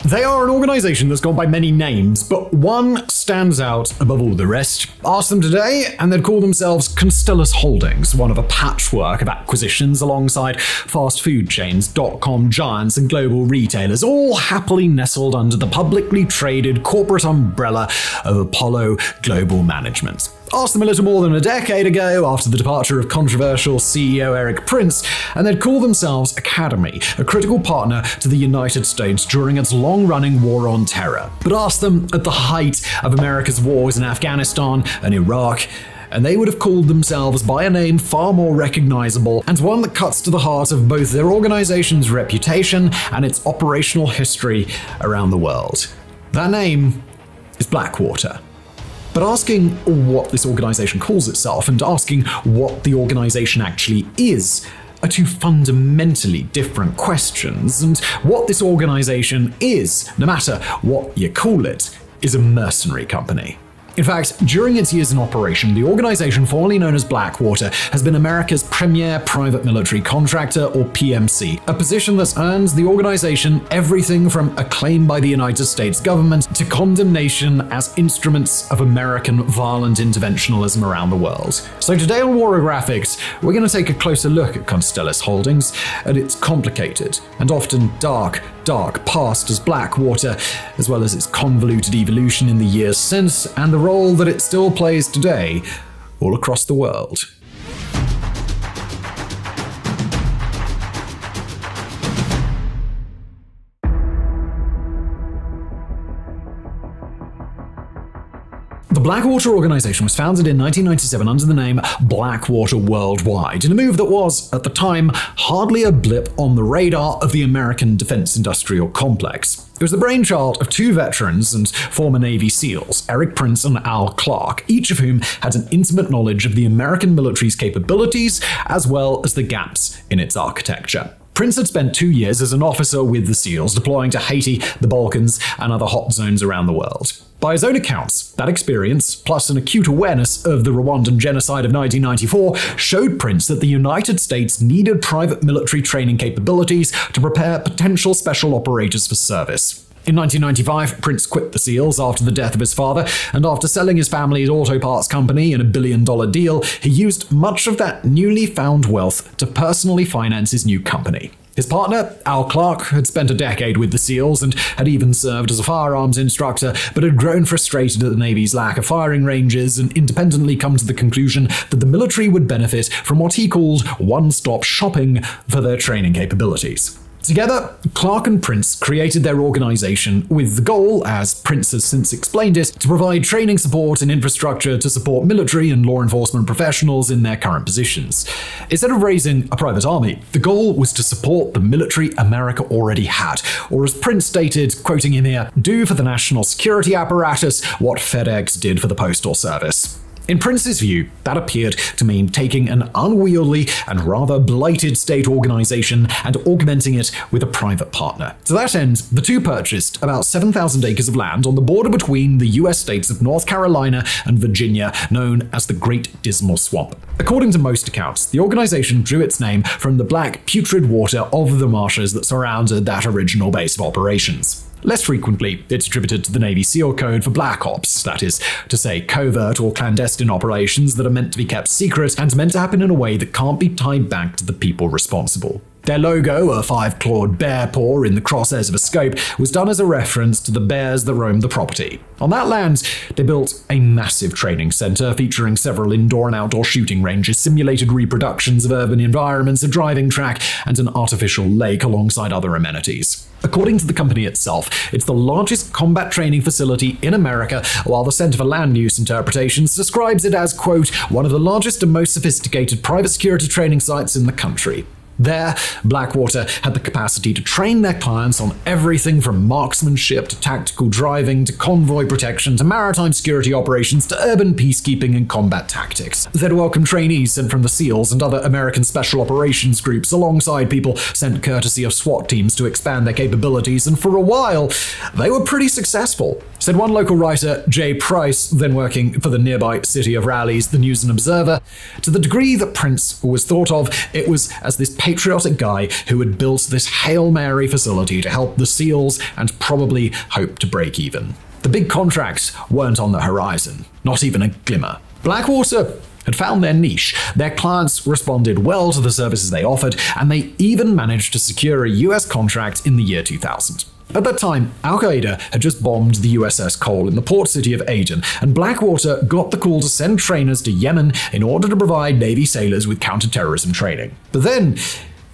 They are an organization that's gone by many names, but one stands out above all the rest. Ask them today, and they'd call themselves Constellis Holdings, one of a patchwork of acquisitions alongside fast food chains, dot-com giants, and global retailers, all happily nestled under the publicly traded corporate umbrella of Apollo Global Management. Asked them a little more than a decade ago, after the departure of controversial CEO Eric Prince, and they'd call themselves Academy, a critical partner to the United States during its long-running war on terror. But ask them at the height of America's wars in Afghanistan and Iraq, and they would have called themselves by a name far more recognizable, and one that cuts to the heart of both their organization's reputation and its operational history around the world. That name is Blackwater. But asking what this organization calls itself and asking what the organization actually is are two fundamentally different questions, and what this organization is, no matter what you call it, is a mercenary company. In fact, during its years in operation, the organization formerly known as Blackwater has been America's premier private military contractor, or PMC, a position that's earned the organization everything from acclaim by the United States government to condemnation as instruments of American violent interventionism around the world. So today on Warographics, we're going to take a closer look at Constellis Holdings, at its complicated and often dark past as Blackwater, as well as its convoluted evolution in the years since, and the role that it still plays today all across the world. The Blackwater organization was founded in 1997 under the name Blackwater Worldwide, in a move that was, at the time, hardly a blip on the radar of the American defense industrial complex. It was the brainchild of two veterans and former Navy SEALs, Eric Prince and Al Clark, each of whom had an intimate knowledge of the American military's capabilities, as well as the gaps in its architecture. Prince had spent 2 years as an officer with the SEALs, deploying to Haiti, the Balkans, and other hot zones around the world. By his own accounts, that experience, plus an acute awareness of the Rwandan genocide of 1994, showed Prince that the United States needed private military training capabilities to prepare potential special operators for service. In 1995, Prince quit the SEALs after the death of his father, and after selling his family's auto parts company in a billion-dollar deal, he used much of that newly found wealth to personally finance his new company. His partner, Al Clark, had spent a decade with the SEALs and had even served as a firearms instructor, but had grown frustrated at the Navy's lack of firing ranges and independently come to the conclusion that the military would benefit from what he called one-stop shopping for their training capabilities. Together, Clark and Prince created their organization with the goal, as Prince has since explained it, to provide training support and infrastructure to support military and law enforcement professionals in their current positions. Instead of raising a private army, the goal was to support the military America already had, or as Prince stated, quoting him here, do for the national security apparatus what FedEx did for the Postal Service. In Prince's view, that appeared to mean taking an unwieldy and rather blighted state organization and augmenting it with a private partner. To that end, the two purchased about 7,000 acres of land on the border between the US states of North Carolina and Virginia, known as the Great Dismal Swamp. According to most accounts, the organization drew its name from the black, putrid water of the marshes that surrounded that original base of operations. Less frequently, it's attributed to the Navy SEAL code for black ops, that is to say covert or clandestine operations that are meant to be kept secret and meant to happen in a way that can't be tied back to the people responsible. Their logo, a 5-clawed bear paw in the crosshairs of a scope, was done as a reference to the bears that roamed the property. On that land, they built a massive training center featuring several indoor and outdoor shooting ranges, simulated reproductions of urban environments, a driving track, and an artificial lake alongside other amenities. According to the company itself, it's the largest combat training facility in America, while the Center for Land Use Interpretations describes it as, quote, one of the largest and most sophisticated private security training sites in the country. There, Blackwater had the capacity to train their clients on everything from marksmanship to tactical driving to convoy protection to maritime security operations to urban peacekeeping and combat tactics. They'd welcome trainees sent from the SEALs and other American special operations groups alongside people sent courtesy of SWAT teams to expand their capabilities, and for a while, they were pretty successful. Said one local writer, Jay Price, then working for the nearby city of Raleigh's The News and Observer, to the degree that Prince was thought of, it was as this patriotic guy who had built this Hail Mary facility to help the SEALs and probably hoped to break even. The big contracts weren't on the horizon, not even a glimmer. Blackwater had found their niche. Their clients responded well to the services they offered, and they even managed to secure a US contract in the year 2000. At that time, Al-Qaeda had just bombed the USS Cole in the port city of Aden, and Blackwater got the call to send trainers to Yemen in order to provide Navy sailors with counterterrorism training. But then,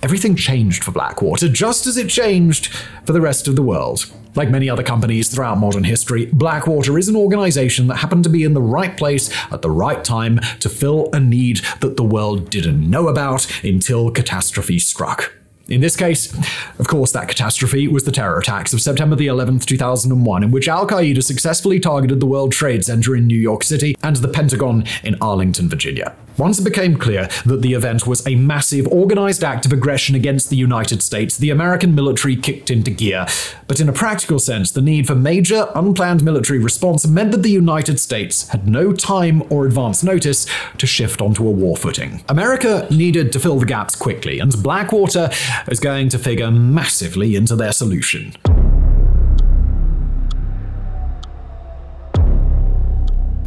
everything changed for Blackwater, just as it changed for the rest of the world. Like many other companies throughout modern history, Blackwater is an organization that happened to be in the right place at the right time to fill a need that the world didn't know about until catastrophe struck. In this case, of course, that catastrophe was the terror attacks of September the 11th, 2001, in which Al-Qaeda successfully targeted the World Trade Center in New York City and the Pentagon in Arlington, Virginia. Once it became clear that the event was a massive, organized act of aggression against the United States, the American military kicked into gear. But in a practical sense, the need for major, unplanned military response meant that the United States had no time or advance notice to shift onto a war footing. America needed to fill the gaps quickly, and Blackwater is going to figure massively into their solution.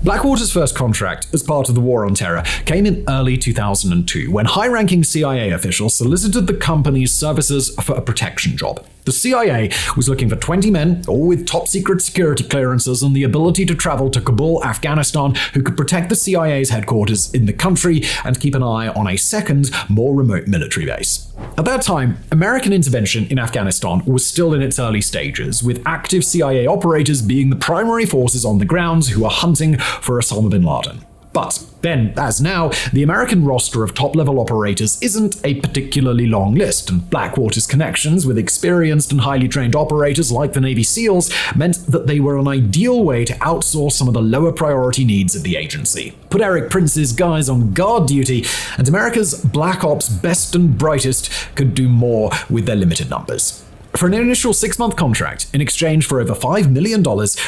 Blackwater's first contract as part of the War on Terror came in early 2002 when high-ranking CIA officials solicited the company's services for a protection job. The CIA was looking for 20 men, all with top-secret security clearances and the ability to travel to Kabul, Afghanistan, who could protect the CIA's headquarters in the country and keep an eye on a second, more remote military base. At that time, American intervention in Afghanistan was still in its early stages, with active CIA operators being the primary forces on the ground who were hunting for Osama bin Laden. But then, as now, the American roster of top-level operators isn't a particularly long list, and Blackwater's connections with experienced and highly trained operators like the Navy SEALs meant that they were an ideal way to outsource some of the lower priority needs of the agency. Put Eric Prince's guys on guard duty, and America's Black Ops best and brightest could do more with their limited numbers. For an initial 6-month contract, in exchange for over $5 million,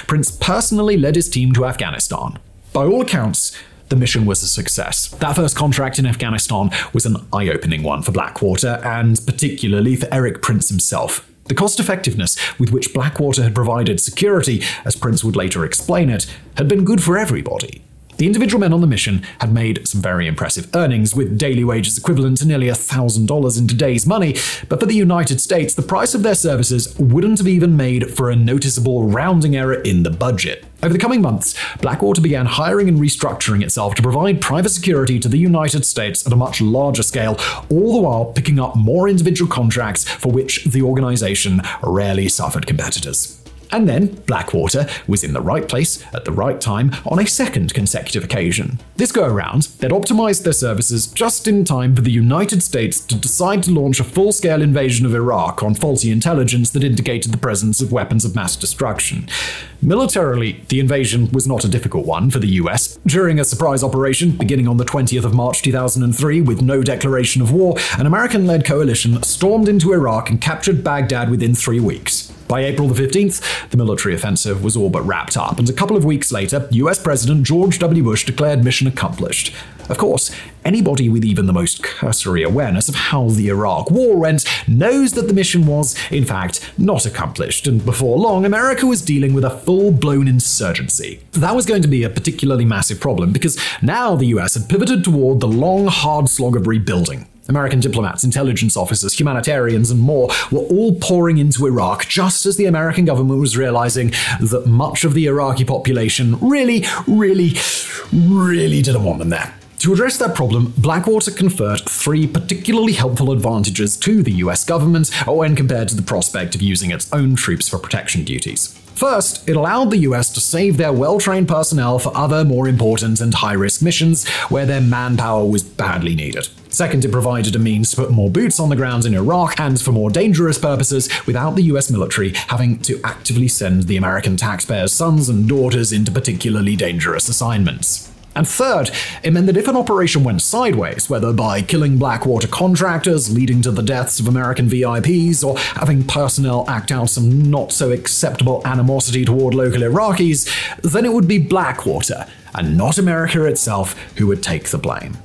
Prince personally led his team to Afghanistan. By all accounts, the mission was a success. That first contract in Afghanistan was an eye-opening one for Blackwater, and particularly for Eric Prince himself. The cost-effectiveness with which Blackwater had provided security, as Prince would later explain it, had been good for everybody. The individual men on the mission had made some very impressive earnings, with daily wages equivalent to nearly $1,000 in today's money, but for the United States, the price of their services wouldn't have even made for a noticeable rounding error in the budget. Over the coming months, Blackwater began hiring and restructuring itself to provide private security to the United States at a much larger scale, all the while picking up more individual contracts for which the organization rarely suffered competitors. And then Blackwater was in the right place at the right time on a second consecutive occasion. This go-around, they'd optimized their services just in time for the United States to decide to launch a full-scale invasion of Iraq on faulty intelligence that indicated the presence of weapons of mass destruction. Militarily, the invasion was not a difficult one for the US. During a surprise operation beginning on the 20th of March 2003 with no declaration of war, an American-led coalition stormed into Iraq and captured Baghdad within 3 weeks. By April the 15th, the military offensive was all but wrapped up, and a couple of weeks later, US President George W. Bush declared mission accomplished. Of course, anybody with even the most cursory awareness of how the Iraq War went knows that the mission was, in fact, not accomplished, and before long, America was dealing with a full-blown insurgency. That was going to be a particularly massive problem, because now the US had pivoted toward the long, hard slog of rebuilding. American diplomats, intelligence officers, humanitarians, and more were all pouring into Iraq just as the American government was realizing that much of the Iraqi population really didn't want them there. To address that problem, Blackwater conferred 3 particularly helpful advantages to the US government when compared to the prospect of using its own troops for protection duties. First, it allowed the US to save their well-trained personnel for other more important and high-risk missions where their manpower was badly needed. Second, it provided a means to put more boots on the ground in Iraq and for more dangerous purposes without the US military having to actively send the American taxpayers' sons and daughters into particularly dangerous assignments. And third, it meant that if an operation went sideways, whether by killing Blackwater contractors, leading to the deaths of American VIPs, or having personnel act out some not-so-acceptable animosity toward local Iraqis, then it would be Blackwater, and not America itself, who would take the blame.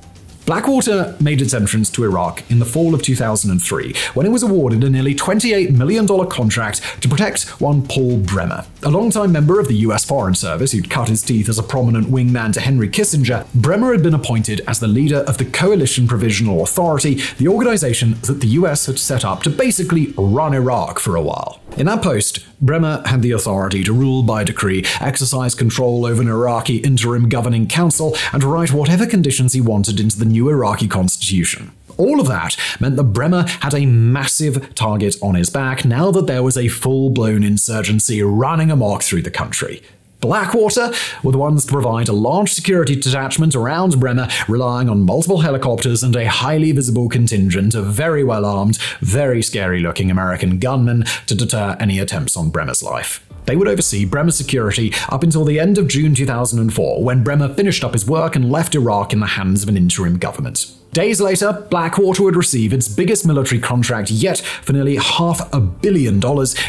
Blackwater made its entrance to Iraq in the fall of 2003 when it was awarded a nearly $28 million contract to protect one Paul Bremer. A longtime member of the US Foreign Service who'd cut his teeth as a prominent wingman to Henry Kissinger, Bremer had been appointed as the leader of the Coalition Provisional Authority, the organization that the US had set up to basically run Iraq for a while. In that post, Bremer had the authority to rule by decree, exercise control over an Iraqi interim governing council, and write whatever conditions he wanted into the new Iraqi constitution. All of that meant that Bremer had a massive target on his back now that there was a full-blown insurgency running amok through the country. Blackwater were the ones to provide a large security detachment around Bremer, relying on multiple helicopters and a highly visible contingent of very well-armed, very scary-looking American gunmen to deter any attempts on Bremer's life. They would oversee Bremer's security up until the end of June 2004, when Bremer finished up his work and left Iraq in the hands of an interim government. Days later, Blackwater would receive its biggest military contract yet for nearly $500 million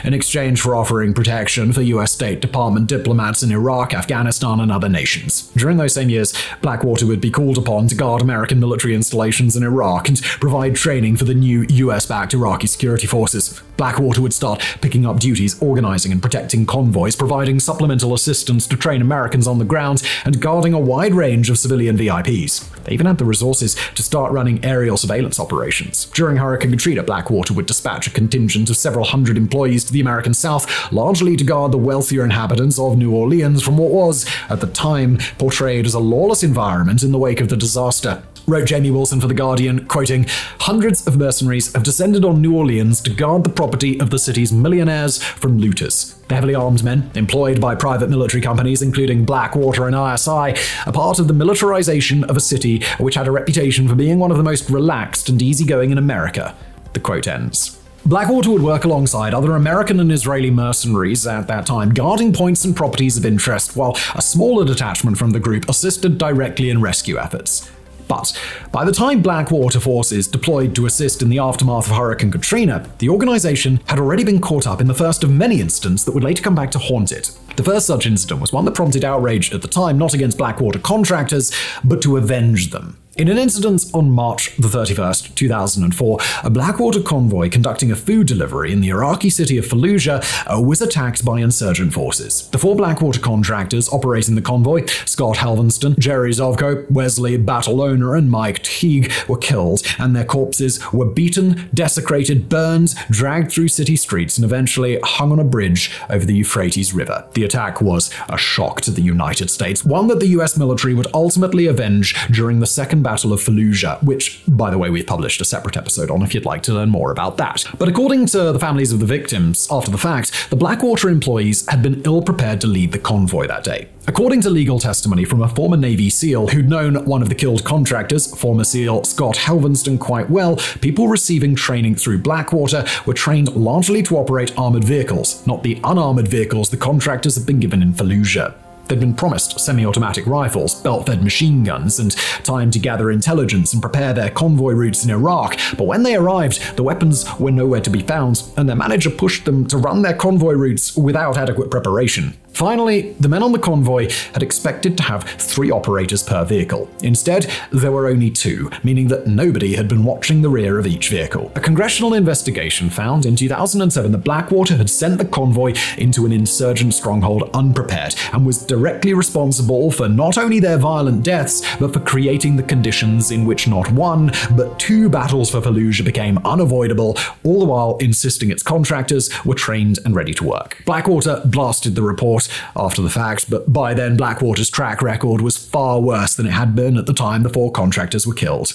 in exchange for offering protection for US State Department diplomats in Iraq, Afghanistan, and other nations. During those same years, Blackwater would be called upon to guard American military installations in Iraq and provide training for the new US-backed Iraqi security forces. Blackwater would start picking up duties organizing and protecting convoys, providing supplemental assistance to train Americans on the ground, and guarding a wide range of civilian VIPs. They even had the resources to start running aerial surveillance operations. During Hurricane Katrina, Blackwater would dispatch a contingent of several hundred employees to the American South, largely to guard the wealthier inhabitants of New Orleans from what was, at the time, portrayed as a lawless environment in the wake of the disaster. Wrote Jamie Wilson for The Guardian, quoting, "Hundreds of mercenaries have descended on New Orleans to guard the property of the city's millionaires from looters. The heavily armed men, employed by private military companies including Blackwater and ISI, are part of the militarization of a city which had a reputation for being one of the most relaxed and easygoing in America." The quote ends. Blackwater would work alongside other American and Israeli mercenaries at that time, guarding points and properties of interest, while a smaller detachment from the group assisted directly in rescue efforts. But by the time Blackwater forces deployed to assist in the aftermath of Hurricane Katrina, the organization had already been caught up in the first of many incidents that would later come back to haunt it. The first such incident was one that prompted outrage at the time, not against Blackwater contractors, but to avenge them. In an incident on March 31st, 2004, a Blackwater convoy conducting a food delivery in the Iraqi city of Fallujah was attacked by insurgent forces. The 4 Blackwater contractors operating the convoy, Scott Halvenston, Jerry Zovko, Wesley Batalona, and Mike Teague, were killed, and their corpses were beaten, desecrated, burned, dragged through city streets, and eventually hung on a bridge over the Euphrates River. The attack was a shock to the United States, one that the US military would ultimately avenge during the Second Battle of Fallujah, which, by the way, we've published a separate episode on if you'd like to learn more about that. But according to the families of the victims, after the fact, the Blackwater employees had been ill-prepared to lead the convoy that day. According to legal testimony from a former Navy SEAL who'd known one of the killed contractors, former SEAL Scott Halvenston, quite well, people receiving training through Blackwater were trained largely to operate armored vehicles, not the unarmored vehicles the contractors had been given in Fallujah. They'd been promised semi-automatic rifles, belt-fed machine guns, and time to gather intelligence and prepare their convoy routes in Iraq, but when they arrived, the weapons were nowhere to be found, and their manager pushed them to run their convoy routes without adequate preparation. Finally, the men on the convoy had expected to have 3 operators per vehicle. Instead, there were only 2, meaning that nobody had been watching the rear of each vehicle. A congressional investigation found in 2007 that Blackwater had sent the convoy into an insurgent stronghold unprepared and was directly responsible for not only their violent deaths, but for creating the conditions in which not 1, but 2 battles for Fallujah became unavoidable, all the while insisting its contractors were trained and ready to work. Blackwater blasted the report after the fact, but by then Blackwater's track record was far worse than it had been at the time the 4 contractors were killed.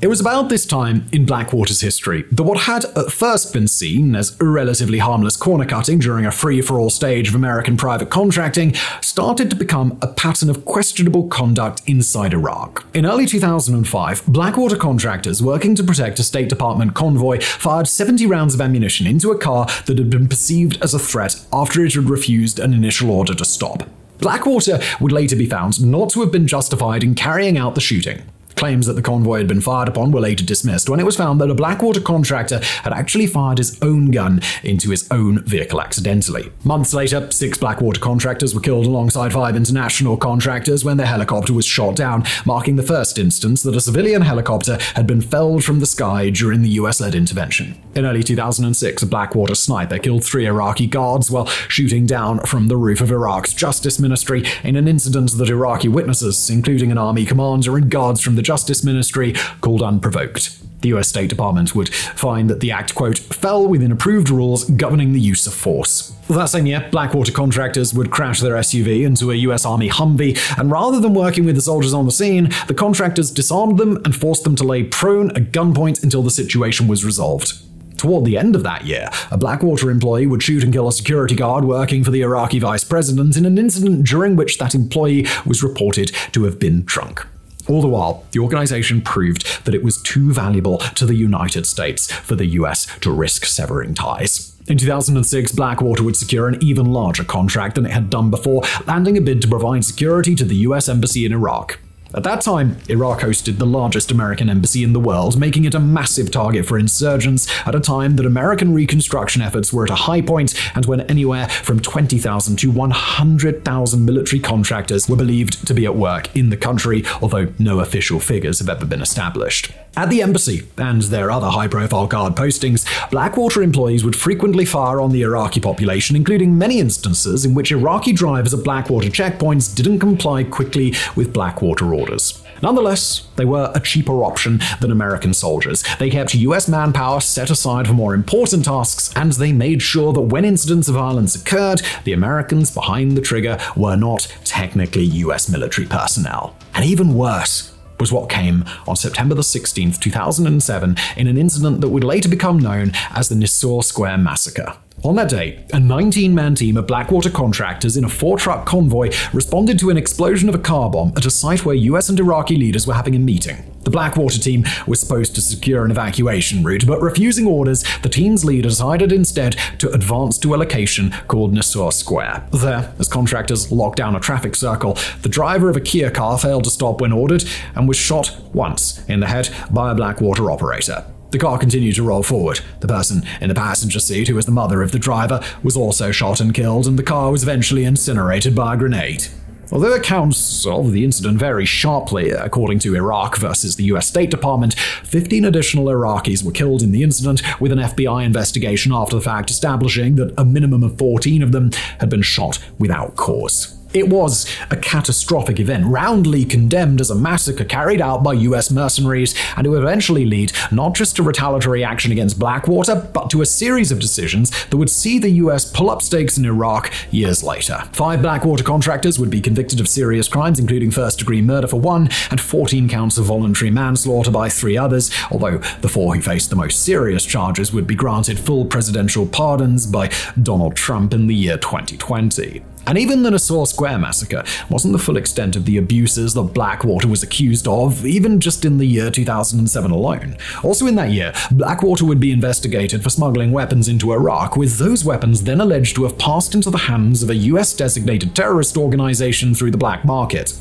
It was about this time in Blackwater's history that what had at first been seen as relatively harmless corner cutting during a free-for-all stage of American private contracting started to become a pattern of questionable conduct inside Iraq. In early 2005, Blackwater contractors working to protect a State Department convoy fired 70 rounds of ammunition into a car that had been perceived as a threat after it had refused an initial order to stop. Blackwater would later be found not to have been justified in carrying out the shooting. Claims that the convoy had been fired upon were later dismissed when it was found that a Blackwater contractor had actually fired his own gun into his own vehicle accidentally. Months later, 6 Blackwater contractors were killed alongside 5 international contractors when their helicopter was shot down, marking the first instance that a civilian helicopter had been felled from the sky during the US-led intervention. In early 2006, a Blackwater sniper killed 3 Iraqi guards while shooting down from the roof of Iraq's Justice Ministry in an incident that Iraqi witnesses, including an army commander and guards from the Justice Ministry, called unprovoked. The US State Department would find that the act, quote, fell within approved rules governing the use of force. That same year, Blackwater contractors would crash their SUV into a US Army Humvee, and rather than working with the soldiers on the scene, the contractors disarmed them and forced them to lay prone at gunpoint until the situation was resolved. Toward the end of that year, a Blackwater employee would shoot and kill a security guard working for the Iraqi vice president in an incident during which that employee was reported to have been drunk. All the while, the organization proved that it was too valuable to the United States for the US to risk severing ties. In 2006, Blackwater would secure an even larger contract than it had done before, landing a bid to provide security to the US Embassy in Iraq. At that time, Iraq hosted the largest American embassy in the world, making it a massive target for insurgents at a time that American reconstruction efforts were at a high point and when anywhere from 20,000 to 100,000 military contractors were believed to be at work in the country, although no official figures have ever been established. At the embassy and their other high-profile guard postings, Blackwater employees would frequently fire on the Iraqi population, including many instances in which Iraqi drivers at Blackwater checkpoints didn't comply quickly with Blackwater orders. Nonetheless, they were a cheaper option than American soldiers. They kept US manpower set aside for more important tasks, and they made sure that when incidents of violence occurred, the Americans behind the trigger were not technically US military personnel. And even worse was what came on September 16, 2007, in an incident that would later become known as the Nisour Square Massacre. On that day, a 19-man team of Blackwater contractors in a 4-truck convoy responded to an explosion of a car bomb at a site where US and Iraqi leaders were having a meeting. The Blackwater team was supposed to secure an evacuation route, but refusing orders, the team's leader decided instead to advance to a location called Nisour Square. There, as contractors locked down a traffic circle, the driver of a Kia car failed to stop when ordered and was shot once in the head by a Blackwater operator. The car continued to roll forward. The person in the passenger seat, who was the mother of the driver, was also shot and killed, and the car was eventually incinerated by a grenade. Although accounts of the incident vary sharply, according to Iraq versus the US State Department, 15 additional Iraqis were killed in the incident, with an FBI investigation after the fact establishing that a minimum of 14 of them had been shot without cause. It was a catastrophic event, roundly condemned as a massacre carried out by US mercenaries, and it would eventually lead not just to retaliatory action against Blackwater, but to a series of decisions that would see the US pull up stakes in Iraq years later. 5 Blackwater contractors would be convicted of serious crimes, including first-degree murder for 1 and 14 counts of voluntary manslaughter by 3 others, although the 4 who faced the most serious charges would be granted full presidential pardons by Donald Trump in the year 2020. And even the Nisour Square massacre wasn't the full extent of the abuses that Blackwater was accused of, even just in the year 2007 alone. Also in that year, Blackwater would be investigated for smuggling weapons into Iraq, with those weapons then alleged to have passed into the hands of a US-designated terrorist organization through the black market.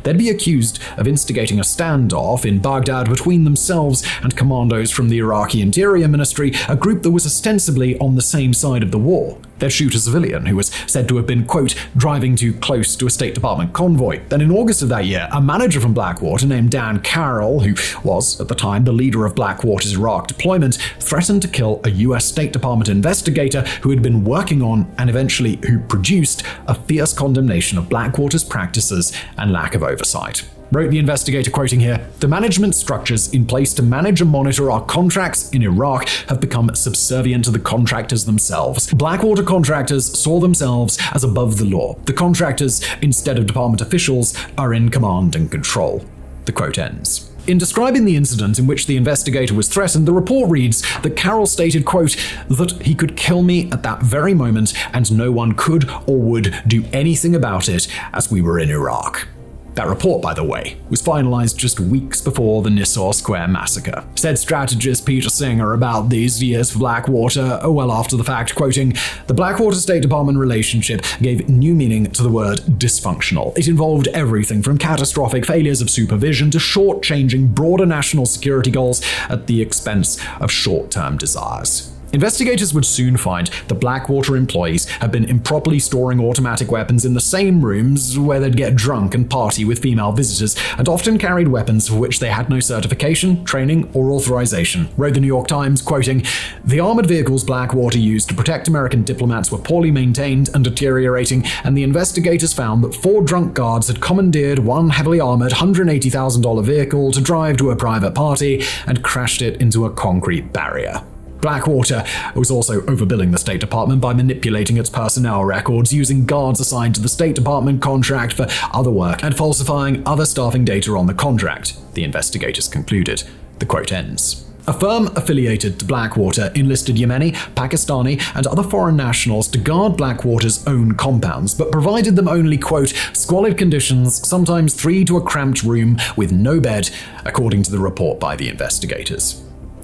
They'd be accused of instigating a standoff in Baghdad between themselves and commandos from the Iraqi Interior Ministry, a group that was ostensibly on the same side of the war. They'd shoot a civilian who was said to have been, quote, driving too close to a State Department convoy. Then in August of that year, a manager from Blackwater named Dan Carroll, who was at the time the leader of Blackwater's Iraq deployment, threatened to kill a US State Department investigator who had been working on and eventually who produced a fierce condemnation of Blackwater's practices and lack of oversight. Wrote the investigator, quoting here, "The management structures in place to manage and monitor our contracts in Iraq have become subservient to the contractors themselves. Blackwater contractors saw themselves as above the law. The contractors, instead of department officials, are in command and control." The quote ends. In describing the incident in which the investigator was threatened, the report reads that Carroll stated, quote, that he could kill me at that very moment and no one could or would do anything about it as we were in Iraq. That report, by the way, was finalized just weeks before the Nassau Square massacre. Said strategist Peter Singer about these years for Blackwater, well after the fact, quoting, "The Blackwater State Department relationship gave new meaning to the word dysfunctional. It involved everything from catastrophic failures of supervision to short-changing broader national security goals at the expense of short-term desires." Investigators would soon find the Blackwater employees had been improperly storing automatic weapons in the same rooms where they'd get drunk and party with female visitors, and often carried weapons for which they had no certification, training, or authorization. Wrote the New York Times, quoting, "The armored vehicles Blackwater used to protect American diplomats were poorly maintained and deteriorating, and the investigators found that 4 drunk guards had commandeered one heavily armored $180,000 vehicle to drive to a private party and crashed it into a concrete barrier." Blackwater was also overbilling the State Department by manipulating its personnel records, using guards assigned to the State Department contract for other work, and falsifying other staffing data on the contract, the investigators concluded. The quote ends. A firm affiliated to Blackwater enlisted Yemeni, Pakistani, and other foreign nationals to guard Blackwater's own compounds, but provided them only, quote, "squalid conditions, sometimes 3 to a cramped room with no bed," according to the report by the investigators.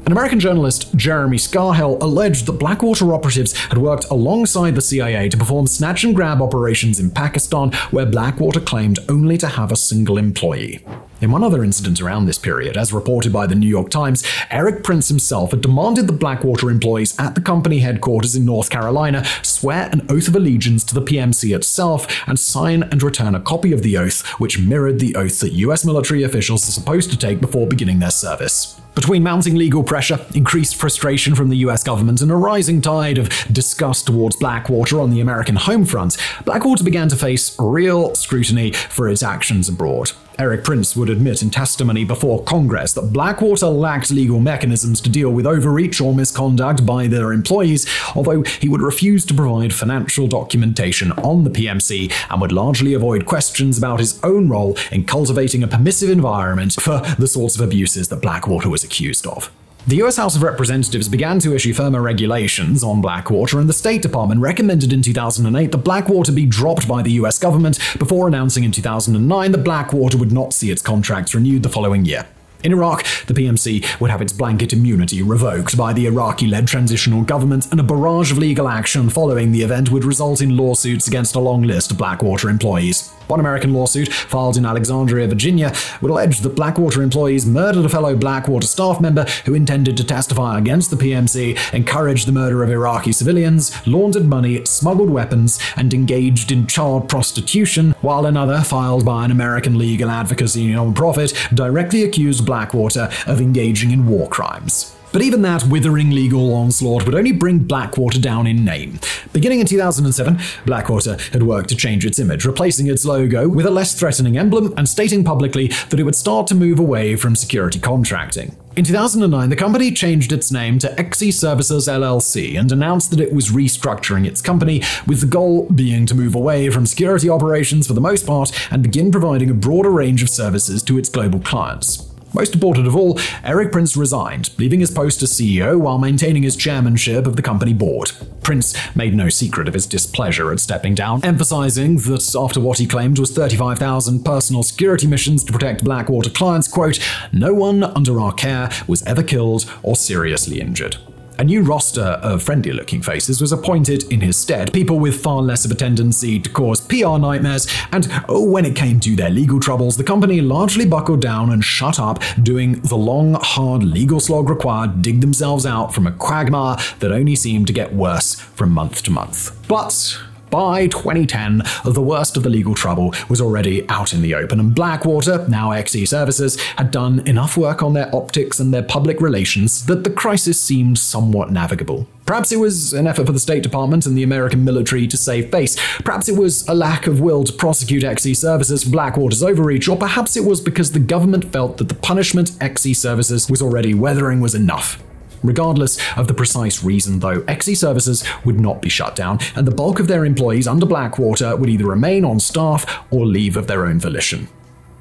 An American journalist, Jeremy Scarhill, alleged that Blackwater operatives had worked alongside the CIA to perform snatch-and-grab operations in Pakistan, where Blackwater claimed only to have a single employee. In one other incident around this period, as reported by the New York Times, Eric Prince himself had demanded the Blackwater employees at the company headquarters in North Carolina swear an oath of allegiance to the PMC itself and sign and return a copy of the oath, which mirrored the oath that U.S. military officials are supposed to take before beginning their service. Between mounting legal pressure, increased frustration from the US government, and a rising tide of disgust towards Blackwater on the American home front, Blackwater began to face real scrutiny for its actions abroad. Eric Prince would admit in testimony before Congress that Blackwater lacked legal mechanisms to deal with overreach or misconduct by their employees, although he would refuse to provide financial documentation on the PMC and would largely avoid questions about his own role in cultivating a permissive environment for the sorts of abuses that Blackwater was accused of. The US House of Representatives began to issue firmer regulations on Blackwater, and the State Department recommended in 2008 that Blackwater be dropped by the US government before announcing in 2009 that Blackwater would not see its contracts renewed the following year. In Iraq, the PMC would have its blanket immunity revoked by the Iraqi-led transitional government, and a barrage of legal action following the event would result in lawsuits against a long list of Blackwater employees. One American lawsuit, filed in Alexandria, Virginia, would allege that Blackwater employees murdered a fellow Blackwater staff member who intended to testify against the PMC, encouraged the murder of Iraqi civilians, laundered money, smuggled weapons, and engaged in child prostitution, while another, filed by an American legal advocacy nonprofit, directly accused Blackwater of engaging in war crimes. But even that withering legal onslaught would only bring Blackwater down in name. Beginning in 2007, Blackwater had worked to change its image, replacing its logo with a less threatening emblem and stating publicly that it would start to move away from security contracting. In 2009, the company changed its name to XE Services LLC and announced that it was restructuring its company, with the goal being to move away from security operations for the most part and begin providing a broader range of services to its global clients. Most important of all, Eric Prince resigned, leaving his post as CEO while maintaining his chairmanship of the company board. Prince made no secret of his displeasure at stepping down, emphasizing that after what he claimed was 35,000 personal security missions to protect Blackwater clients, quote, "No one under our care was ever killed or seriously injured." A new roster of friendly-looking faces was appointed in his stead, people with far less of a tendency to cause PR nightmares, and when it came to their legal troubles, the company largely buckled down and shut up, doing the long, hard legal slog required to dig themselves out from a quagmire that only seemed to get worse from month to month. But by 2010, the worst of the legal trouble was already out in the open, and Blackwater, now XE Services, had done enough work on their optics and their public relations that the crisis seemed somewhat navigable. Perhaps it was an effort for the State Department and the American military to save face. Perhaps it was a lack of will to prosecute XE Services for Blackwater's overreach, or perhaps it was because the government felt that the punishment XE Services was already weathering was enough. Regardless of the precise reason, though, XE Services would not be shut down, and the bulk of their employees under Blackwater would either remain on staff or leave of their own volition.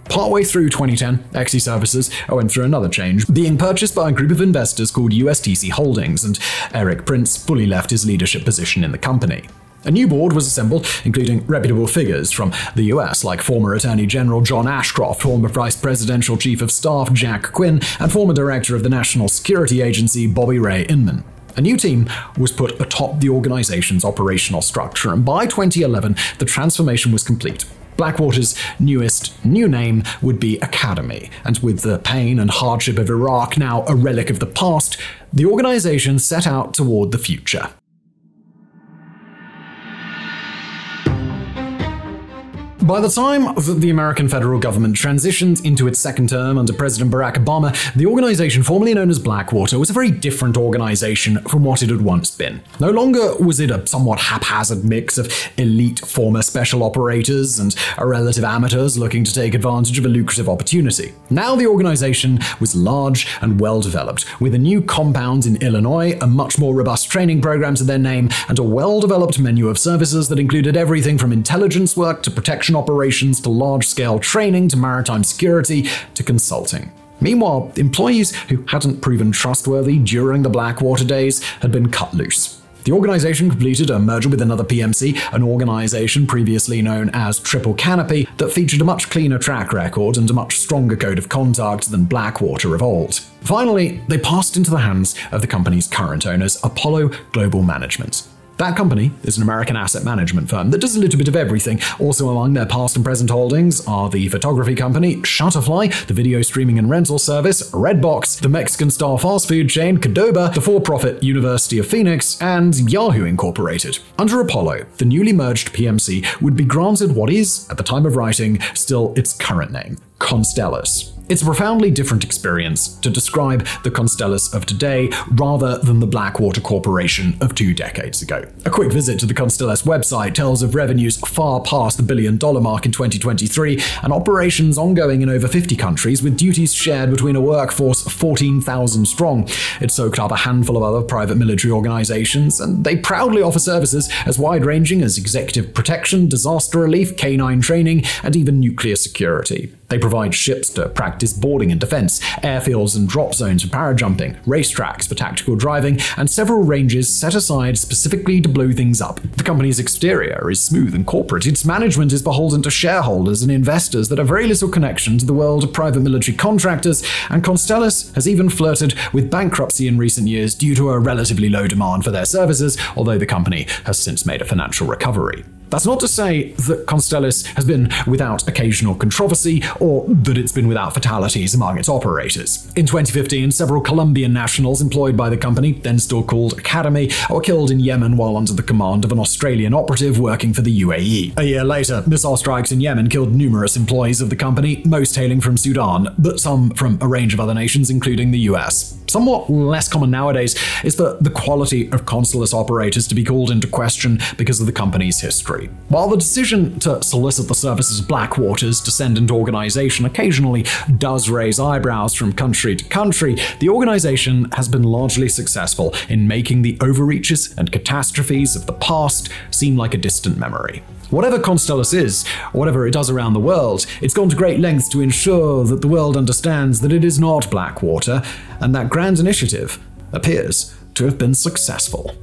Partway through 2010, XE Services went through another change, being purchased by a group of investors called Constellis Holdings, and Eric Prince fully left his leadership position in the company. A new board was assembled, including reputable figures from the US like former Attorney General John Ashcroft, former Vice Presidential Chief of Staff Jack Quinn, and former Director of the National Security Agency Bobby Ray Inman. A new team was put atop the organization's operational structure, and by 2011, the transformation was complete. Blackwater's newest new name would be Academy, and with the pain and hardship of Iraq now a relic of the past, the organization set out toward the future. By the time that the American federal government transitioned into its second term under President Barack Obama, the organization formerly known as Blackwater was a very different organization from what it had once been. No longer was it a somewhat haphazard mix of elite former special operators and relative amateurs looking to take advantage of a lucrative opportunity. Now the organization was large and well-developed, with a new compound in Illinois, a much more robust training program to their name, and a well-developed menu of services that included everything from intelligence work to protection operations to large-scale training to maritime security to consulting. Meanwhile, employees who hadn't proven trustworthy during the Blackwater days had been cut loose. The organization completed a merger with another PMC, an organization previously known as Triple Canopy, that featured a much cleaner track record and a much stronger code of conduct than Blackwater of old. Finally, they passed into the hands of the company's current owners, Apollo Global Management. That company is an American asset management firm that does a little bit of everything. Also among their past and present holdings are the photography company Shutterfly, the video streaming and rental service Redbox, the Mexican-style fast food chain Qdoba, the for-profit University of Phoenix, and Yahoo Incorporated. Under Apollo, the newly merged PMC would be granted what is, at the time of writing, still its current name, Constellis. It's a profoundly different experience to describe the Constellis of today rather than the Blackwater Corporation of 2 decades ago. A quick visit to the Constellis website tells of revenues far past the billion-dollar mark in 2023 and operations ongoing in over 50 countries with duties shared between a workforce of 14,000 strong. It soaked up a handful of other private military organizations, and they proudly offer services as wide-ranging as executive protection, disaster relief, canine training, and even nuclear security. They provide ships to practice boarding and defense, airfields and drop zones for parajumping, racetracks for tactical driving, and several ranges set aside specifically to blow things up. The company's exterior is smooth and corporate. Its management is beholden to shareholders and investors that have very little connection to the world of private military contractors, and Constellis has even flirted with bankruptcy in recent years due to a relatively low demand for their services, although the company has since made a financial recovery. That's not to say that Constellis has been without occasional controversy or that it's been without fatalities among its operators. In 2015, several Colombian nationals employed by the company, then still called Academy, were killed in Yemen while under the command of an Australian operative working for the UAE. A year later, missile strikes in Yemen killed numerous employees of the company, most hailing from Sudan, but some from a range of other nations, including the US. Somewhat less common nowadays is for the quality of Constellis operators to be called into question because of the company's history. While the decision to solicit the services of Blackwater's descendant organization occasionally does raise eyebrows from country to country, the organization has been largely successful in making the overreaches and catastrophes of the past seem like a distant memory. Whatever Constellis is, or whatever it does around the world, it's gone to great lengths to ensure that the world understands that it is not Blackwater, and that grand initiative appears to have been successful.